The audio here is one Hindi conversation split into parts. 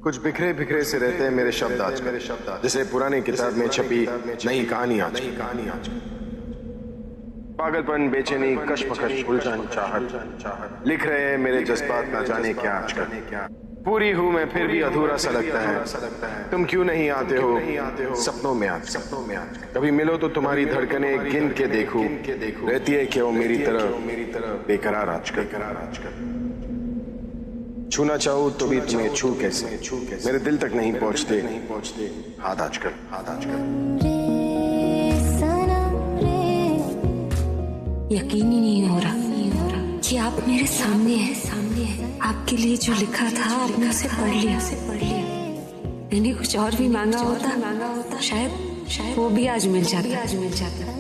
कुछ बिखरे बिखरे से रहते हैं मेरे शब्द आज, जैसे पुरानी किताब में छपी नई कहानी आज। पागलपन, बेचैनी, कश्मकश, उलझन, चाहत लिख रहे हैं मेरे जज्बात, ना जाने क्या आजकल। पूरी हूं मैं फिर भी अधूरा सा लगता है। तुम क्यों नहीं आते हो सपनों में आज। कभी मिलो तो तुम्हारी धड़कने गिन के देखूं, रहती है क्या वो मेरी तरह बेकरार आजकल। छूना चाहूं तो भी तुम्हें छू कैसे, मेरे दिल तक नहीं पहुंचते हाथ आजकल। यकीन ही नहीं हो रहा कि आप मेरे सामने हैं। आपके लिए जो लिखा था आपने उसे पढ़ लिया। मैंने कुछ और भी मांगा होता शायद वो भी आज मिल जाता।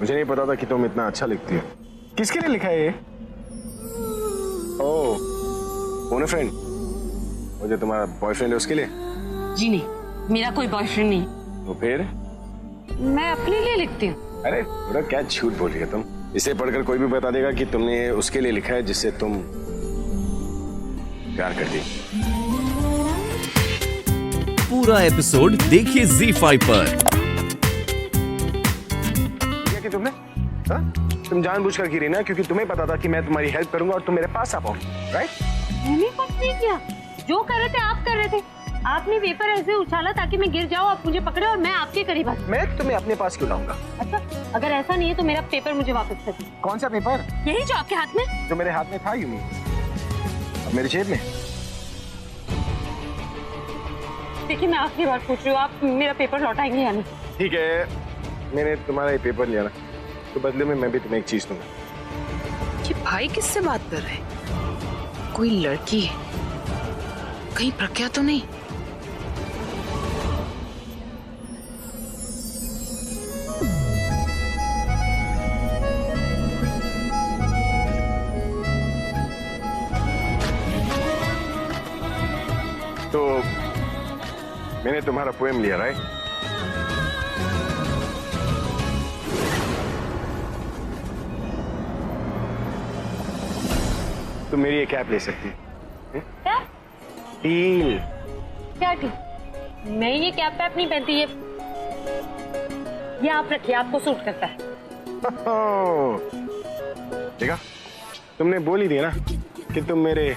मुझे नहीं पता था कि तुम इतना अच्छा लिखती हो। किसके लिए लिखा है ये? ओह, कौन है फ्रेंड? वो जो तुम्हारा बॉयफ्रेंड है उसके लिए? जी नहीं, मेरा कोई बॉयफ्रेंड नहीं। तो फिर? मैं अपने लिए लिखती हूँ। अरे पूरा क्या झूठ बोल रही है तुम। इसे पढ़कर कोई भी बता देगा कि तुमने उसके लिए लिखा है जिससे तुम प्यार करती। पूरा एपिसोड देखिए ZEE5 पर। तुमने तुम जानबूझकर गिरी ना, क्योंकि तुम्हें पता था कि मैं तुम्हारी हेल्प करूंगा और तुम मेरे पास आ पाओगे, राइट? मैंने कुछ नहीं किया, जो कर रहे थे आप कर रहे थे। आपने पेपर ऐसे उछाला ताकि मैं गिर जाऊं, आप मुझे पकड़े और मैं आपके करीब आ जाऊं। मैं तुम्हें अपने पास क्यों लाऊंगा? अच्छा, अगर ऐसा नहीं है तो मेरा पेपर मुझे वापस कर दीजिए। कौन सा पेपर? यही जो आपके हाथ में। जो मेरे हाथ में था, यूं अब मेरी जेब में। देखिए, मैं आखिरी बार पूछ रही हूँ, आप मेरा पेपर लौटाएंगे या नहीं? ठीक है, मैंने तुम्हारा ये पेपर लिया ना, तो बदले में मैं भी तुम्हें एक चीज दूंगा। ये भाई किससे बात कर रहे हैं? कोई लड़की है? कहीं प्रज्ञा तो नहीं? तो मैंने तुम्हारा पोएम लिया, राइट? तुम मेरी ये कैप ले सकती है। क्या डील? क्या ठीक? मैं ये कैप पैप नहीं पहनती। ये आप रखिए, आपको सूट करता है। देखा, तुमने बोल ही दिया ना कि तुम मेरे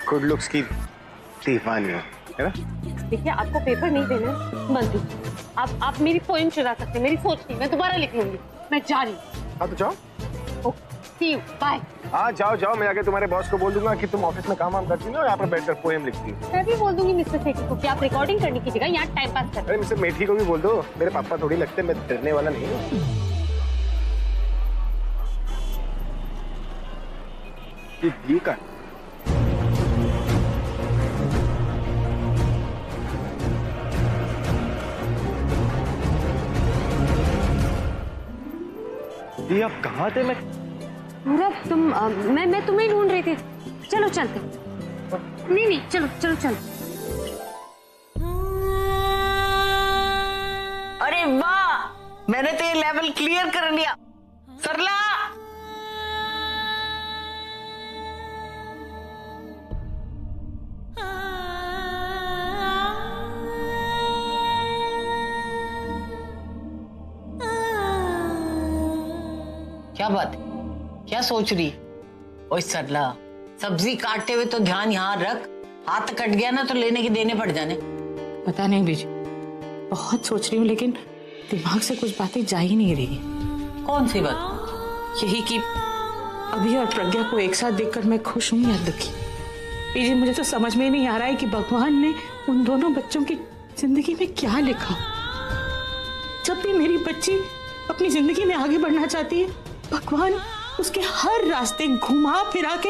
गुड लुक्स की दीवानी हो, है ना? देखिए, आपको पेपर नहीं देना बनती। आप मेरी पोएम चुरा सकते हैं, मेरी सोच नहीं। मैं दोबारा लिख लूंगी। मैं जा रही हूँ। हाँ तो जाओ। सी यू, बाय। हाँ जाओ, मैं आके तुम्हारे बॉस को बोल दूंगा कि तुम ऑफिस में काम करती हो, यहाँ पर बैठकर पोएम लिखती हो। मैं भी बोल दूंगी मिस्टर सेठी को कि आप रिकॉर्डिंग करने की जगह यहाँ टाइम पास कर। अरे मिस्टर मेठी को भी बोल दो, मेरे पापा थोड़ी लगते, मैं डरने वाला नहीं हूँ। ये का ये आप कहाँ थे? मैं पूरा मैं तुम्हें ढूंढ रही थी। चलो चलते। नहीं चलो। अरे वाह, मैंने तो ये लेवल क्लियर कर लिया। सरला, क्या बात है? क्या सोच रही? ओए सरला, सब्जी काटते हुए तो ध्यान यहाँ रख। हाथ कट गया ना तो लेने के देने पड़ जाने। पता नहीं बीजी, बहुत सोच रही हूँ लेकिन दिमाग से कुछ बातें जा ही नहीं रही। कौन सी बात? यही कि अभी और प्रज्ञा को एक साथ देखकर मैं खुश हूँ या दुखी। बीजी, मुझे तो समझ में ही नहीं आ रहा है कि भगवान ने उन दोनों बच्चों की जिंदगी में क्या लिखा। जब भी मेरी बच्ची अपनी जिंदगी में आगे बढ़ना चाहती है, भगवान उसके हर रास्ते घुमा फिरा के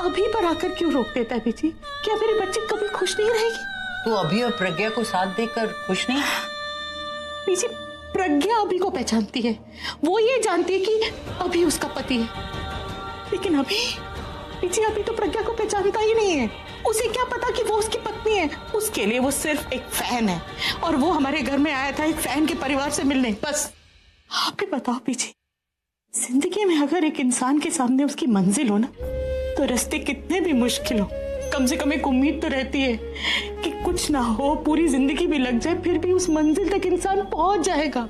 अभी पर आकर क्यों रोक देता है? बीजी, क्या मेरी बच्ची कभी खुश नहीं रहेगी? तू अभी और प्रज्ञा को साथ देकर खुश नहीं? बीजी, प्रज्ञा अभी को पहचानती है। वो ये जानती है कि अभी उसका पति है, लेकिन अभी तो प्रज्ञा को पहचानता ही नहीं है। उसे क्या पता कि वो उसकी पत्नी है। उसके लिए वो सिर्फ एक फैन है और वो हमारे घर में आया था एक फैन के परिवार से मिलने, बस। आप ही बताओ पीछे, जिंदगी में अगर एक इंसान के सामने उसकी मंजिल हो ना, तो रास्ते कितने भी मुश्किल हो, कम से कम एक उम्मीद तो रहती है कि कुछ ना हो, पूरी जिंदगी भी लग जाए, फिर भी उस मंजिल तक इंसान पहुंच जाएगा।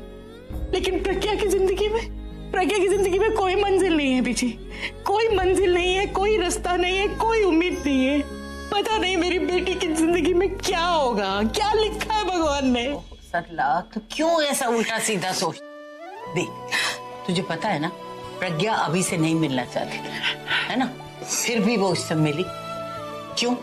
लेकिन प्रज्ञा की जिंदगी में कोई मंजिल नहीं है पीछे, कोई मंजिल नहीं है, कोई रास्ता नहीं है, कोई उम्मीद नहीं है। पता नहीं मेरी बेटी की जिंदगी में क्या होगा, क्या लिखा है भगवान ने। सरला, तो क्यों ऐसा उल्टा सीधा सोच? देख, तुझे पता है ना, प्रज्ञा अभी से नहीं मिलना चाहती है ना, फिर भी वो उससे मिली। क्यों?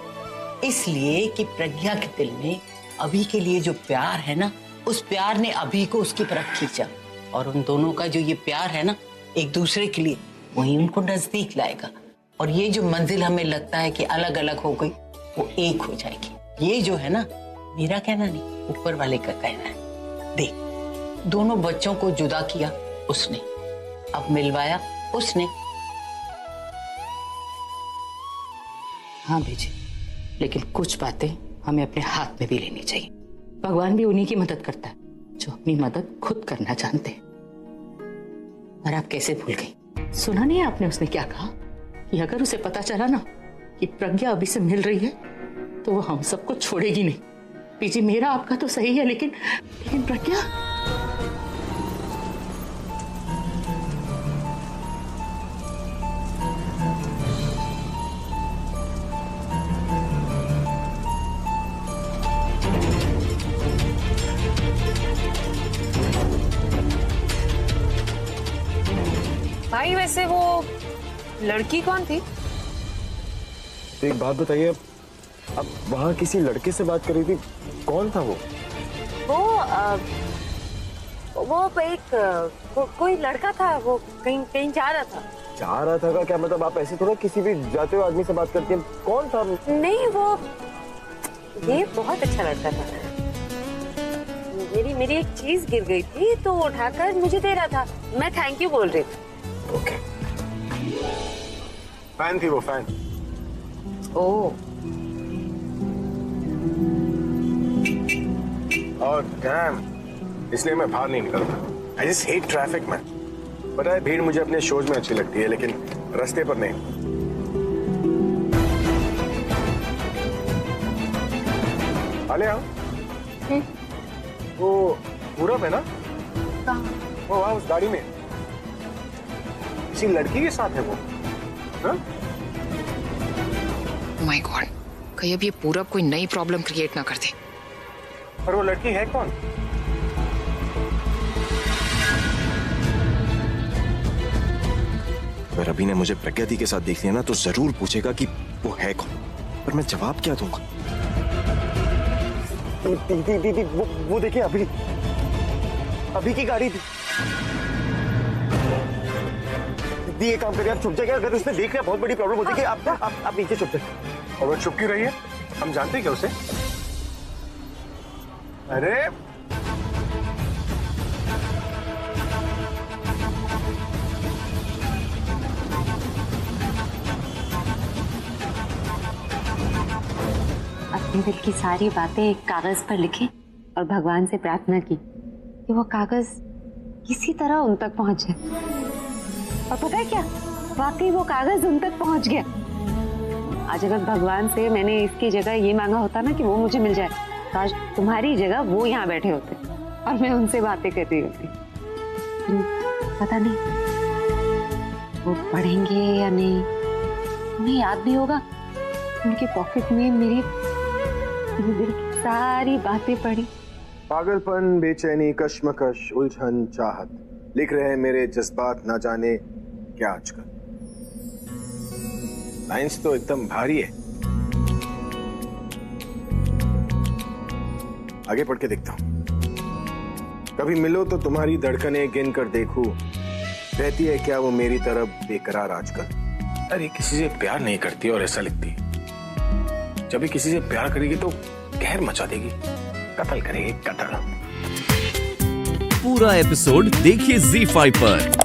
इसलिए कि प्रज्ञा के दिल में अभी के लिए जो प्यार है ना, उस प्यार ने अभी को उसकी तरफ खींचा, और उन दोनों का जो ये प्यार है ना एक दूसरे के लिए, वही उनको नजदीक लाएगा। और ये जो मंजिल हमें लगता है कि अलग अलग हो गई, वो एक हो जाएगी। ये जो है ना, मेरा कहना नहीं, ऊपर वाले का कहना है। देख, दोनों बच्चों को जुदा किया उसने, अब मिलवाया उसने। हाँ बेजी, लेकिन कुछ बातें हमें अपने हाथ में भी लेनी चाहिए। भगवान भी उन्हीं की मदद करता है जो अपनी मदद खुद करना जानते हैं। और आप कैसे भूल गई? सुना नहीं है आपने उसने क्या कहा कि अगर उसे पता चला ना कि प्रज्ञा अभी से मिल रही है, तो वो हम सबको छोड़ेगी नहीं। पीजी, मेरा आपका तो सही है, लेकिन प्रज्ञा। भाई, वैसे वो लड़की कौन थी? एक बात बताइए, अब वहाँ किसी लड़के से बात कर रही थी, कौन था वो? वो कोई लड़का था, वो कहीं जा रहा था। जा रहा था का क्या मतलब? आप ऐसे थोड़ा किसी भी जाते हुए आदमी से बात करती हैं। कौन था? नहीं, ये बहुत अच्छा लड़का था। मेरी एक चीज गिर गई थी तो उठाकर मुझे दे रहा था। मैं थैंक यू बोल रही थी। ओके, फैन थी वो, फैन। ओह, और डैम, इसलिए मैं बाहर नहीं निकलता। आई जस्ट हेट ट्रैफिक में। पता है, भीड़ मुझे अपने शोज में अच्छी लगती है, लेकिन रास्ते पर नहीं। आले आओ। वो पूरब है ना? वो वहाँ उस गाड़ी में किसी लड़की के साथ है वो। माय गॉड, कहीं अब ये पूरब कोई नई प्रॉब्लम क्रिएट ना कर दे। पर वो लड़की है कौन? अगर अभी ने मुझे प्रज्ञा दी के साथ देख लिया ना, तो जरूर पूछेगा कि वो है कौन, पर मैं जवाब क्या दूंगा? दीदी, वो देखिए, अभी की गाड़ी थी। दीदी, ये काम करिए, आप छुप जाइए। अगर उसने देख लिया, बहुत बड़ी प्रॉब्लम हो जाएगी। आप नीचे छुप जाइए। और वो छुप क्यों रही है? हम जानते हैं क्या उसे? अरे अपने दिल की सारी बातें एक कागज पर लिखे और भगवान से प्रार्थना की कि वो कागज किसी तरह उन तक पहुंचे। और पता है क्या, वाकई वो कागज उन तक पहुंच गया। आज अगर भगवान से मैंने इसकी जगह ये मांगा होता ना कि वो मुझे मिल जाए, तो आज तुम्हारी जगह वो यहाँ बैठे होते और मैं उनसे बातें कर रही होती। पता नहीं वो पढ़ेंगे या नहीं, उन्हें याद भी होगा। उनके पॉकेट में मेरी दिल की सारी बातें पड़ी। पागलपन, बेचैनी, कश्मकश, उलझन, चाहत, लिख रहे हैं मेरे जज्बात ना जाने क्या आजकल। लाइंस तो एकदम भारी है। आगे पढ़ के देखता हूं। कभी मिलो तो तुम्हारी धड़कनें गिन कर देखूं, रहती है क्या वो मेरी तरफ बेकरार आजकल। अरे किसी से प्यार नहीं करती और ऐसा लिखती, जब भी किसी से प्यार करेगी तो कहर मचा देगी, कत्ल करेगी, कत्ल। पूरा एपिसोड देखिए ZEE5 पर।